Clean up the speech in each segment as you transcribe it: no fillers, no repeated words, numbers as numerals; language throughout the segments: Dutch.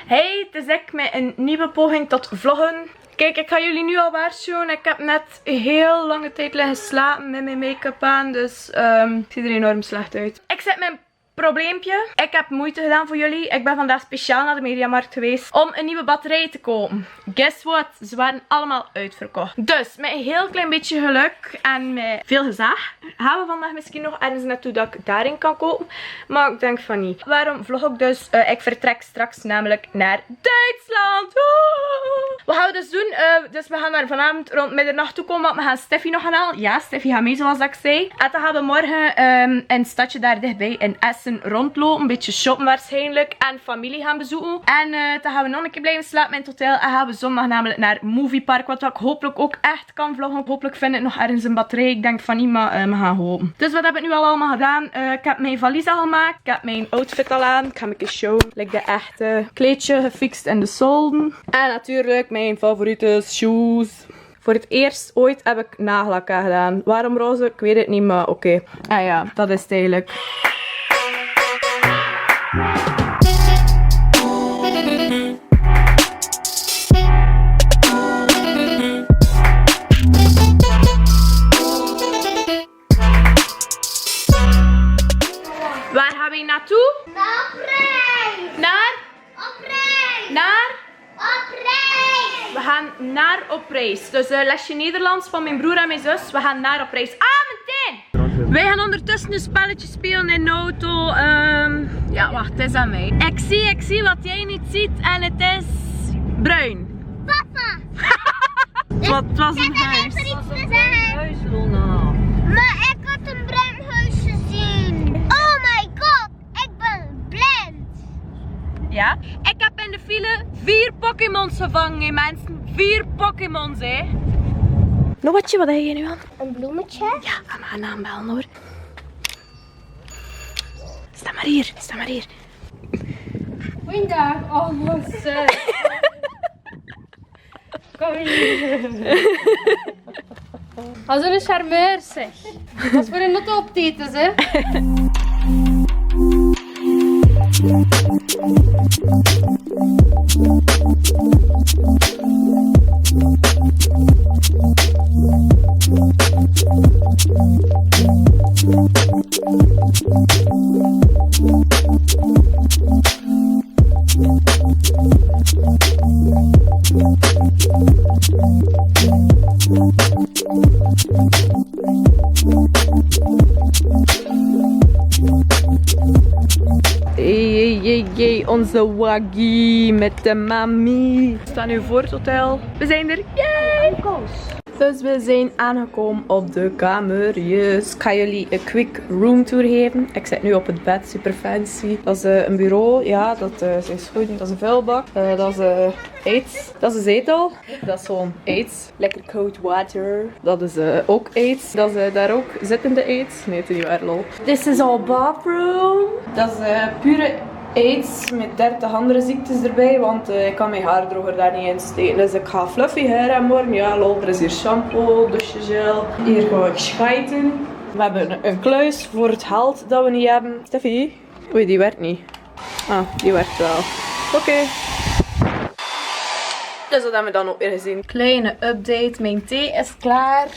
Hey, het is ik met een nieuwe poging tot vloggen. Kijk, ik ga jullie nu al waarschuwen. Ik heb net een heel lange tijd liggen slapen met mijn make-up aan. Dus het ziet er enorm slecht uit. Ik zit met een probleempje. Ik heb moeite gedaan voor jullie. Ik ben vandaag speciaal naar de Mediamarkt geweest om een nieuwe batterij te kopen. Guess what? Ze waren allemaal uitverkocht. Dus met een heel klein beetje geluk en met veel gezag gaan we vandaag misschien nog ergens naartoe dat ik daarin kan kopen. Maar ik denk van niet. Waarom vlog ik dus? Ik vertrek straks namelijk naar Duitsland. Wat gaan we dus doen? Dus we gaan daar vanavond rond middernacht toe komen. Want we gaan Steffi nog gaan halen. Ja, Steffi gaat mee zoals ik zei. En dan gaan we morgen in het stadje daar dichtbij in Essen rondlopen. Een beetje shoppen waarschijnlijk. En familie gaan bezoeken. En dan gaan we nog een keer blijven slapen in het hotel. En gaan we zondag namelijk naar Moviepark. Wat ik hopelijk ook echt kan vloggen. Hopelijk vind ik nog ergens een batterij. Ik denk van niet, maar we gaan hopen. Dus wat heb ik nu al allemaal gedaan? Ik heb mijn valies al gemaakt. Ik heb mijn outfit al aan. Ik ga hem een keer showen. Like de echte kleedje gefixt in de solden. En natuurlijk mijn favoriete shoes. Voor het eerst ooit heb ik nagellak gedaan. Waarom roze? Ik weet het niet, maar oké. Ah ja, dat is het eigenlijk. Waar gaan we naartoe? Naar reis! Naar? Op reis! Naar? Op reis! We gaan naar op reis. Dus lesje Nederlands van mijn broer en mijn zus. We gaan naar op reis. Ah, meteen! Wij gaan ondertussen een spelletje spelen in de auto. Ja, wacht, het is aan mij. Ik zie wat jij niet ziet en het is bruin. Papa! Wat was een Ik heb huis? even iets te zeggen. Huis, Luna. Maar ik had een bruin huis gezien. Oh my god, ik ben blind. Ja? Ik heb in de file 4 Pokémons gevangen, hè, mensen. 4 Pokémons, hè. Noatje, wat heb je nu aan? Een bloemetje? Ja, ga maar gaan aanbellen, hoor. Sta maar hier, sta maar hier. Goeiedag, oh wat zeg. Kom hier. Als een charmeur zeg. Dat is voor een auto op titus, hè. Jee, onze waggie met de mami. We staan nu voor het hotel. We zijn er. Yay! Dus we zijn aangekomen op de kamerjes. Ik ga jullie een quick room tour geven. Ik zit nu op het bed, super fancy. Dat is een bureau, ja, dat zijn schoenen. Dat is een vuilbak. Dat is aids. Dat is een zetel. Dat is gewoon aids. Lekker cold water. Dat is ook aids. Dat is daar ook zittende aids. Nee, het is niet waar, lol. This is our bathroom. Dat is pure aids met 30 andere ziektes erbij, want ik kan mijn haardroger daar niet in steken. Dus ik ga fluffy hair hebben morgen. Ja, lol, er is hier shampoo, douchegel. Hier ga ik schijten. We hebben een kluis voor het geld dat we niet hebben. Steffi? Oei, die werkt niet. Ah, die werkt wel. Oké. Dus dat hebben we dan ook weer gezien. Kleine update. Mijn thee is klaar.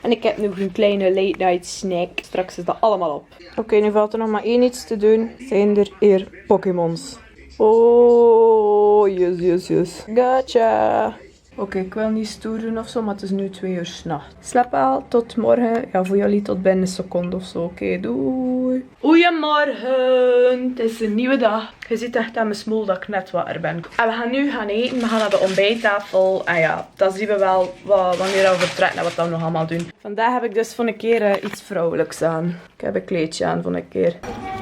En ik heb nu een kleine late night snack. Straks is dat allemaal op. Oké, nu valt er nog maar één iets te doen. Zijn er hier Pokémons? Oh, yes. Gotcha. Oké, ik wil niet stoer doen of zo, maar het is nu 2 uur 's nachts. Slaap wel, tot morgen. Ja, voor jullie tot binnen een seconde of zo. Oké, doei. Goedemorgen. Het is een nieuwe dag. Je ziet echt aan mijn smoel dat ik net wakker ben. En we gaan nu gaan eten. We gaan naar de ontbijttafel. En ja, dan zien we wel wanneer we vertrekken en wat we nog allemaal doen. Vandaag heb ik dus voor een keer iets vrouwelijks aan. Ik heb een kleedje aan voor een keer.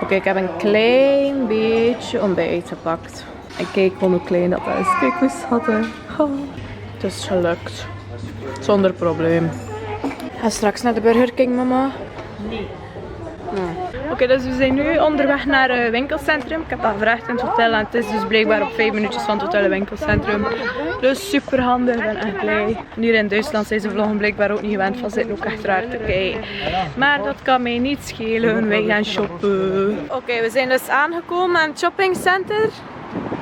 Oké, ik heb een klein beetje ontbijt gepakt. En kijk gewoon hoe klein dat is. Kijk hoe schattig. Oh. Het is gelukt. Zonder probleem. Ga straks naar de Burger King, mama? Nee. Oké, dus we zijn nu onderweg naar het winkelcentrum. Ik heb dat gevraagd in het hotel en het is dus blijkbaar op 5 minuutjes van het hotel het winkelcentrum. Dus super handig, ik ben echt blij. Hier in Duitsland zijn ze vloggen blijkbaar ook niet gewend van zitten ook echt raar te kijken. Maar dat kan mij niet schelen, wij gaan shoppen. Oké, we zijn dus aangekomen aan het shoppingcenter.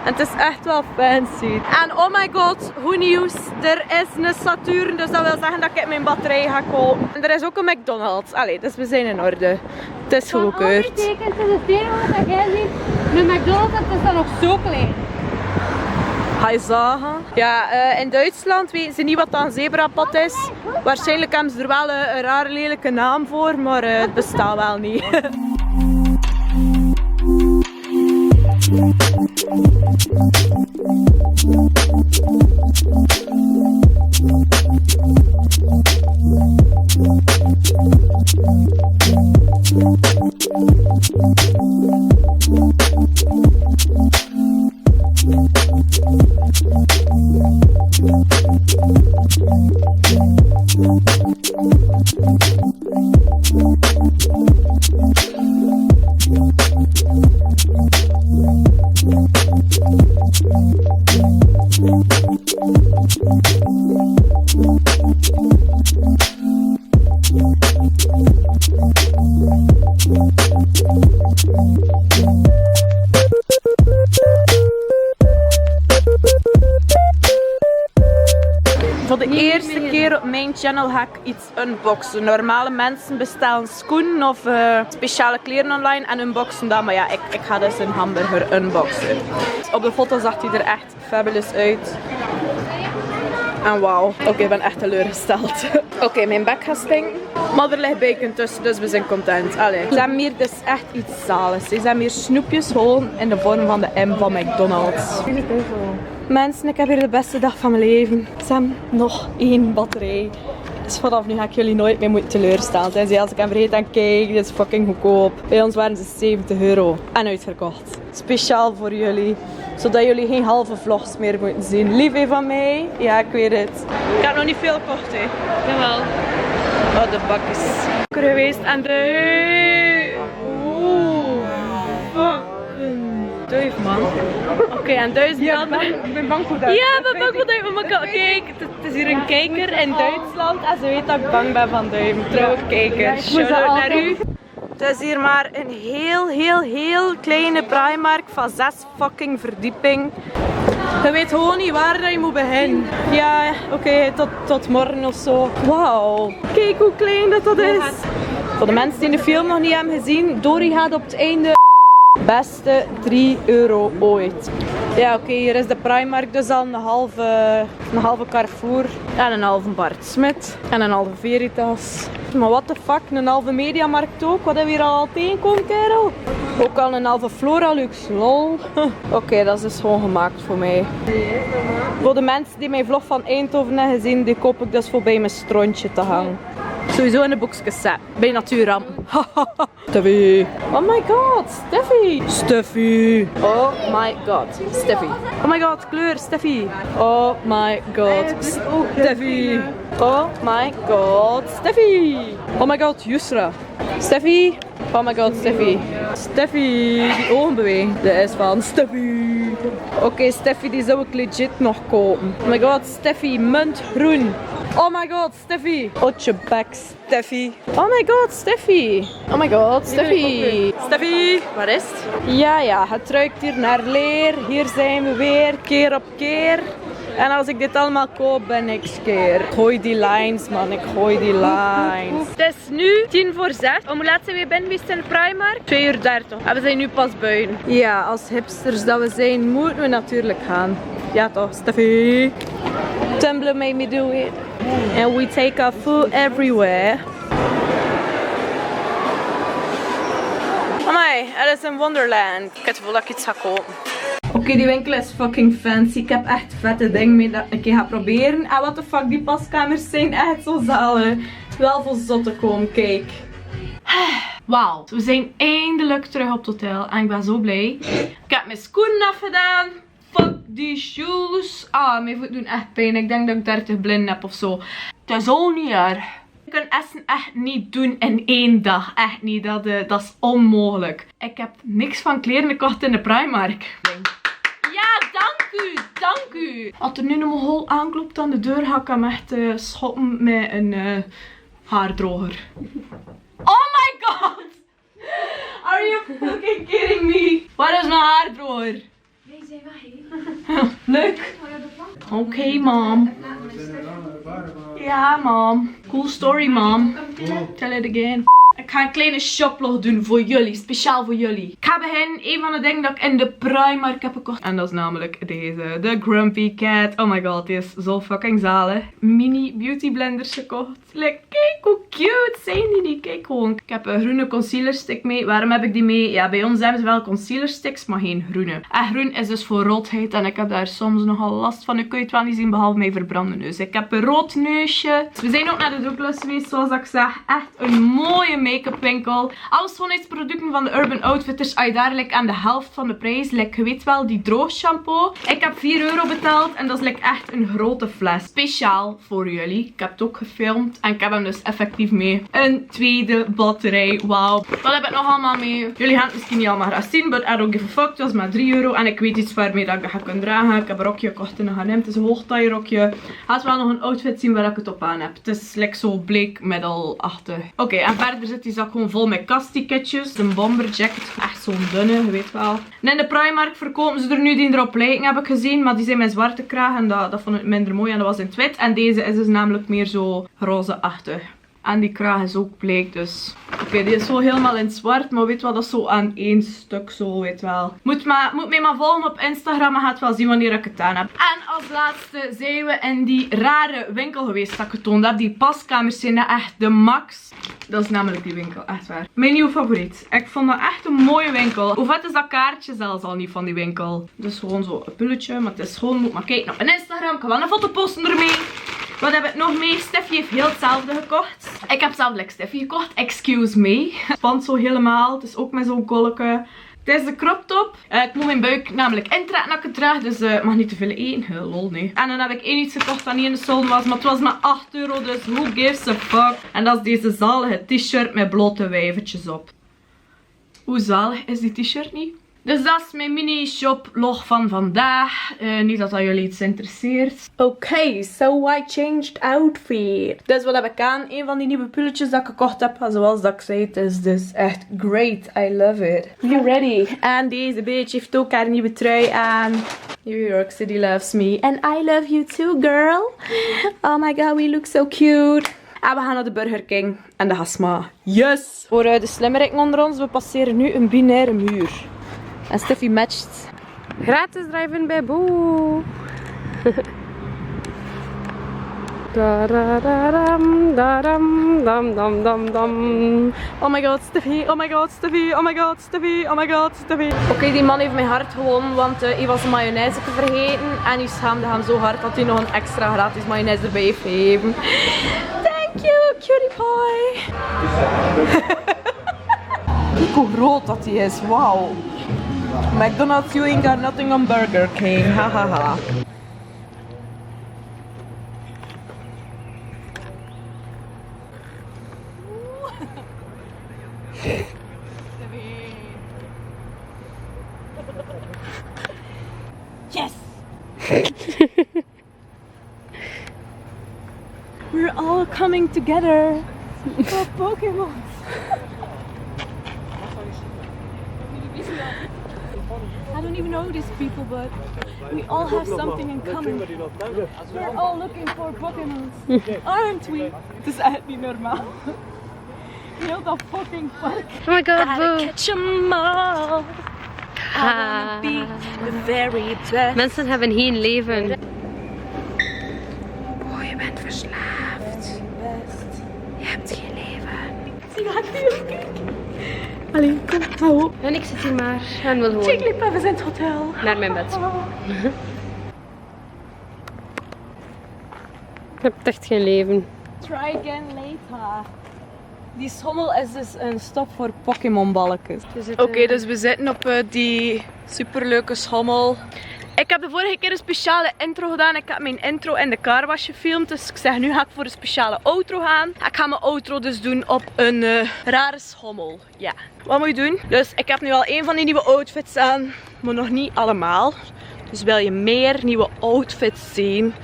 En het is echt wel fancy. En oh my god, goed nieuws. Er is een Saturn, dus dat wil zeggen dat ik mijn batterij ga kopen. En er is ook een McDonald's. Allee, dus we zijn in orde. Het is goedgekeurd. Het is het enige wat jij ziet. De McDonald's is dan nog zo klein. Ga je zagen? Ja, in Duitsland weten ze niet wat een zebrapad is. Waarschijnlijk hebben ze er wel een rare lelijke naam voor, maar het bestaat wel niet. Voor de eerste keer op mijn channel ga ik iets unboxen. Normale mensen bestellen schoenen of speciale kleren online en unboxen dat. Maar ja, ik ga dus een hamburger unboxen. Op de foto zag hij er echt fabulous uit. En wauw. Oké, ik ben echt teleurgesteld. Oké, mijn bek gaat stinken. Maar er ligt bacon tussen, dus we zijn content. Allee. Ze hebben hier dus echt iets zaligs. Ze hebben hier snoepjes gewoon in de vorm van de M van McDonald's. Mensen, ik heb hier de beste dag van mijn leven. Ze hebben nog 1 batterij. Dus vanaf nu ga ik jullie nooit meer moeten teleurstellen. Tenzij als ik hem vergeet en kijk, dit is fucking goedkoop. Bij ons waren ze €70 en uitverkocht. Speciaal voor jullie. Zodat jullie geen halve vlogs meer moeten zien. Liefie van mij? Ja, ik weet het. Ik heb nog niet veel gekocht, hè. Jawel. Oh, de bakjes. Ik ben geweest en de... Oeh. Duif, man. Oké, en 1000 andere... Ik ben bang voor dat. Ja, ik ben bang voor duiven. Maar kijk, het is hier een kijker in Duitsland en ze weet dat ik bang ben van duiven. Trouwe kijker. Shout-out naar u. Het is hier maar een heel kleine Primark van 6 fucking verdieping. Je weet gewoon niet waar dat je moet beginnen. Ja, oké, tot morgen of zo. Wauw, kijk hoe klein dat is. Voor de mensen die de film nog niet hebben gezien, Dory gaat op het einde... Beste €3 ooit. Ja, oké, hier is de Primark dus al een halve Carrefour en een halve Bart Smit en een halve Veritas. Maar what the fuck, een halve Mediamarkt ook? Wat hebben we hier al tegenkomen, kerel? Ook al een halve Floralux, lol. Oké, dat is dus gewoon gemaakt voor mij. Voor de mensen die mijn vlog van Eindhoven hebben gezien, die koop ik dus voor bij mijn strontje te hangen. Sowieso in de boekjes set. Bij Natuurramp. Steffi. Oh my god, Steffi. Steffi. Oh my god, Steffi. Oh my god, kleur, Steffi. Oh my god, Steffi. Oh my god, Steffi. Oh my god, Yusra. Steffi. Oh my god, Steffi. Steffi, die ogen bewegen. Dat is van Steffi. Oké, Steffi, die zou ik legit nog kopen. Oh my god, Steffi, muntgroen. Oh my god, Steffi. Otje bek, Steffi. Oh my god, Steffi. Oh my god, Steffi. Steffi, waar is het? Ja, het ruikt hier naar leer. Hier zijn we weer, keer op keer. En als ik dit allemaal koop, ben ik skeer. Gooi die lines, man. Ik gooi die lines. Het is nu 5:50. Om hoe laat zijn we binnen geweest in de Primark? 2:30. En we zijn nu pas buiten. Ja, als hipsters dat we zijn, moeten we natuurlijk gaan. Ja toch, Steffi? Tumblr made me do it. And we take our food everywhere. Amai, Alice in Wonderland. Ik heb het gevoel dat ik iets ga kopen. Oké, die winkel is fucking fancy. Ik heb echt vette dingen mee dat ik ga proberen. En what the fuck, die paskamers zijn echt zo zalig. Wel voor zot te komen, kijk. Wauw, we zijn eindelijk terug op het hotel. En ik ben zo blij. Ik heb mijn schoenen afgedaan. Fuck die shoes. Ah, mijn voeten doen echt pijn. Ik denk dat ik 30 blinden heb of zo. Het is al niet erg. Je kunt Essen echt niet doen in 1 dag. Echt niet. Dat is onmogelijk. Ik heb niks van kleren gekocht in de Primark. Ja, dank u. Dank u. Als er nu een Mongool aanklopt aan de deur, ga ik hem echt schoppen met een haardroger. Oh my god. Are you fucking kidding me? Wat is een haardroger? Wij zijn weg hier. Oké, mom. Ja, mom. Cool story, mom. Tell it again. Ik ga een kleine shoplog doen voor jullie. Speciaal voor jullie. Ik ga beginnen. Een van de dingen dat ik in de Primark heb gekocht. En dat is namelijk deze. De Grumpy Cat. Oh my god, die is zo fucking zalig. Mini beauty blenders gekocht. Like, kijk hoe cute zijn die niet. Kijk gewoon. Ik heb een groene concealer stick mee. Waarom heb ik die mee? Ja, bij ons hebben ze wel concealer sticks, maar geen groene. En groen is dus voor roodheid. En ik heb daar soms nogal last van. Ik kun je het wel niet zien, behalve mijn verbrande neus. Ik heb een rood neusje. We zijn ook naar de Douglas geweest, zoals ik zeg. Echt een mooie make-up winkel. Alle schoonheidsproducten van de Urban Outfitters als je daar like aan de helft van de prijs. Like, je weet wel, die droog shampoo. Ik heb €4 betaald en dat is like echt een grote fles. Speciaal voor jullie. Ik heb het ook gefilmd en ik heb hem dus effectief mee. Een tweede batterij. Wauw. Wat heb ik nog allemaal mee? Jullie gaan het misschien niet allemaal graag zien, but I don't give a fuck. Het was maar €3 en ik weet iets waarmee dat ik dat ga kunnen dragen. Ik heb een rokje gekocht in een H&M. Het is een hoogtaille rokje. Gaat wel nog een outfit zien waar ik het op aan heb. Het is like zo bleek metal-achtig. Oké, en verder zit die zak gewoon vol met kastticketjes. Een bomber jacket. Echt zo'n dunne, je weet wel. En in de Primark verkopen ze er nu die erop lijken, heb ik gezien. Maar die zijn met zwarte kraag en dat vond ik minder mooi. En dat was in het wit. En deze is dus namelijk meer zo roze-achtig. En die kraag is ook bleek, dus... Oké, die is zo helemaal in het zwart, maar weet wel, dat is zo aan één stuk zo, weet wel. Moet mij maar volgen op Instagram en gaat wel zien wanneer ik het aan heb. En als laatste zijn we in die rare winkel geweest dat ik getoond heb. Die paskamers zijn echt de max. Dat is namelijk die winkel, echt waar. Mijn nieuwe favoriet. Ik vond dat echt een mooie winkel. Hoe vet is dat kaartje zelfs al niet van die winkel. Dus gewoon zo een pulletje, maar het is gewoon, moet maar kijken op mijn Instagram. Ik kan wel een foto posten ermee. Wat heb ik nog mee? Steffi heeft heel hetzelfde gekocht. Ik heb zelf like Steffi gekocht. Excuse me. Het spant zo helemaal. Het is ook met zo'n kolleke. Het is de crop top. Ik moet mijn buik namelijk intrekken als ik het draag. Dus ik mag niet te veel eten. Lol, nee. En dan heb ik één iets gekocht dat niet in de zon was. Maar het was maar €8. Dus who gives a fuck. En dat is deze zalige t-shirt met blote wijvertjes op. Hoe zalig is die t-shirt niet? Dus dat is mijn mini shop log van vandaag. Niet dat jullie iets interesseert. Oké, so I changed outfit. Dus wat heb ik aan? Een van die nieuwe pulletjes dat ik gekocht heb. Zoals dat ik zei, het is dus echt great. I love it. You ready? En deze bitch heeft ook haar nieuwe trui aan. New York City loves me. And I love you too, girl. Oh my god, we look so cute. En we gaan naar de Burger King. En de Hasma. Yes! Voor de slimmerikken onder ons, we passeren nu een binaire muur. En Steffi matcht. Gratis drive-in bij Boo. Oh my god, Steffi, oh my god, Steffi, oh my god, Steffi, oh my god, Steffi. Oké, die man heeft mijn hart gewonnen, want hij was een mayonaise vergeten. En hij schaamde hem zo hard dat hij nog een extra gratis mayonaise erbij heeft gegeven. Thank you, cutie pie. Kijk hoe groot dat hij is, wauw. McDonald's, you ain't got nothing on Burger King, hahaha. Yes! We're all coming together for Pokemon. I don't even know these people, but we all have something in common. We're all looking for Pokémon, aren't we? Het is echt niet normaal. Heel dat fucking park. Oh my god, Boo. Catch 'em all. I wanna be the very best. Mensen hebben geen leven. Oh, je bent verslaafd. Je hebt geen leven. Zie je natuurlijk. Allee, kom, hou op. En ik zit hier maar en wil gewoon Check, we zijn het hotel. naar mijn bed. Ik heb echt geen leven. Try again later. Die schommel is dus een stop voor Pokémon balletjes. Oké, dus we zitten op die superleuke schommel. Ik heb de vorige keer een speciale intro gedaan. Ik heb mijn intro in de carwash gefilmd. Dus ik zeg, nu ga ik voor een speciale outro gaan. Ik ga mijn outro dus doen op een rare schommel. Ja. Wat moet je doen? Dus ik heb nu al een van die nieuwe outfits aan. Maar nog niet allemaal. Dus wil je meer nieuwe outfits zien?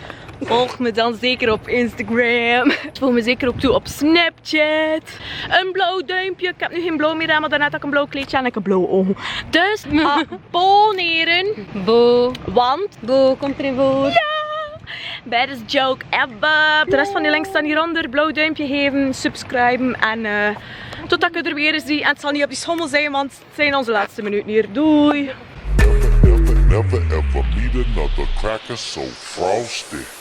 Volg me dan zeker op Instagram. Volg me zeker ook toe op Snapchat. Een blauw duimpje. Ik heb nu geen blauw meer aan, maar daarna had ik een blauw kleedje aan en ik een blauw oog. Dus abonneren. Bo. Want Bo, komt erin voor. ja! Baddest joke ever. De rest van die links staan hieronder. Blauw duimpje geven, subscriben en totdat ik er weer zie. En het zal niet op die schommel zijn, want het zijn onze laatste minuten hier. Doei! Never ever meet another cracker so frosty.